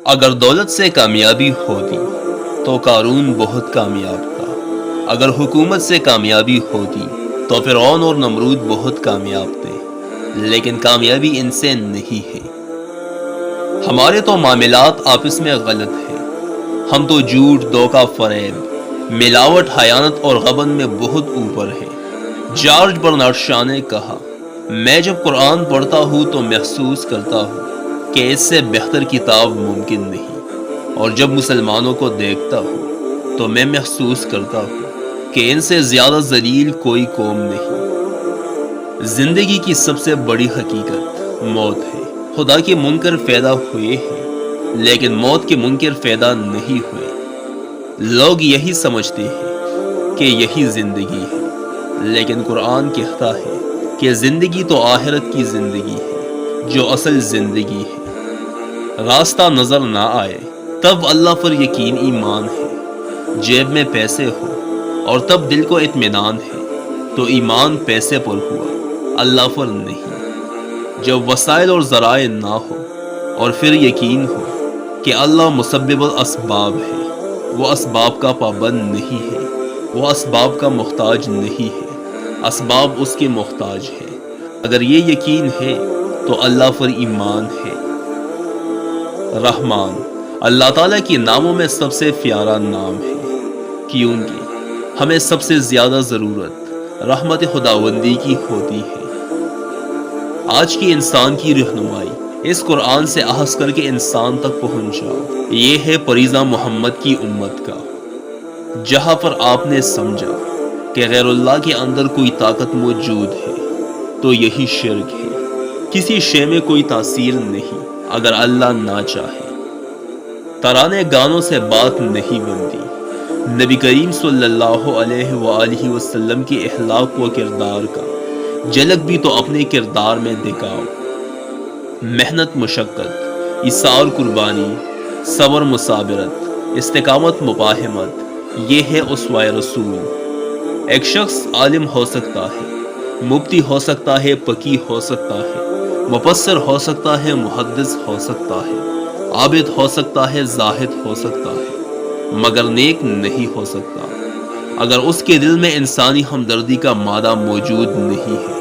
اگر دولت سے کامیابی ہوتی تو قارون بہت کامیاب تھا، اگر حکومت سے کامیابی ہوتی تو فرعون اور نمرود بہت کامیاب تھے، لیکن کامیابی ان سے نہیں ہے۔ ہمارے تو معاملات آپس میں غلط ہیں، ہم تو جھوٹ، دھوکہ، فریب، ملاوٹ، خیانت اور غبن میں بہت اوپر ہیں۔ جارج برنارڈ شاہ نے کہا، میں جب قرآن پڑھتا ہوں تو محسوس کرتا ہوں کہ اس سے بہتر کتاب ممکن نہیں، اور جب مسلمانوں کو دیکھتا ہوں تو میں محسوس کرتا ہوں کہ ان سے زیادہ ذلیل کوئی قوم نہیں۔ زندگی کی سب سے بڑی حقیقت موت ہے۔ خدا کے منکر پیدا ہوئے ہیں لیکن موت کے منکر پیدا نہیں ہوئے۔ لوگ یہی سمجھتے ہیں کہ یہی زندگی ہے، لیکن قرآن کہتا ہے کہ زندگی تو آخرت کی زندگی ہے جو اصل زندگی ہے۔ راستہ نظر نہ آئے تب اللہ پر یقین ایمان ہے، جیب میں پیسے ہو اور تب دل کو اطمینان ہے تو ایمان پیسے پر ہوا، اللہ پر نہیں۔ جب وسائل اور ذرائع نہ ہو اور پھر یقین ہو کہ اللہ مسبب الاسباب ہے، وہ اسباب کا پابند نہیں ہے، وہ اسباب کا محتاج نہیں ہے، اسباب اس کے محتاج ہے، اگر یہ یقین ہے تو اللہ پر ایمان ہے۔ رحمان اللہ تعالیٰ کے ناموں میں سب سے پیارا نام ہے، کیونکہ ہمیں سب سے زیادہ ضرورت رحمت خداوندی کی ہوتی ہے۔ آج کی انسان کی رہنمائی اس قرآن سے اخذ کر کے انسان تک پہنچا، یہ ہے فریضہ محمد کی امت کا۔ جہاں پر آپ نے سمجھا کہ غیر اللہ کے اندر کوئی طاقت موجود ہے تو یہی شرک ہے۔ کسی شے میں کوئی تاثیر نہیں اگر اللہ نہ چاہے۔ ترانے گانوں سے بات نہیں بنتی، نبی کریم صلی اللہ علیہ وآلہ وسلم کے اخلاق و کردار کا جھلک بھی تو اپنے کردار میں دکھاؤ۔ محنت، مشقت، ایثار، قربانی، صبر، مصابرت، استقامت، مفاہمت، یہ ہے اسوہ رسول۔ ایک شخص عالم ہو سکتا ہے، مفتی ہو سکتا ہے، فقیہ ہو سکتا ہے، مفسر ہو سکتا ہے، محدث ہو سکتا ہے، عابد ہو سکتا ہے، زاہد ہو سکتا ہے، مگر نیک نہیں ہو سکتا اگر اس کے دل میں انسانی ہمدردی کا مادہ موجود نہیں ہے۔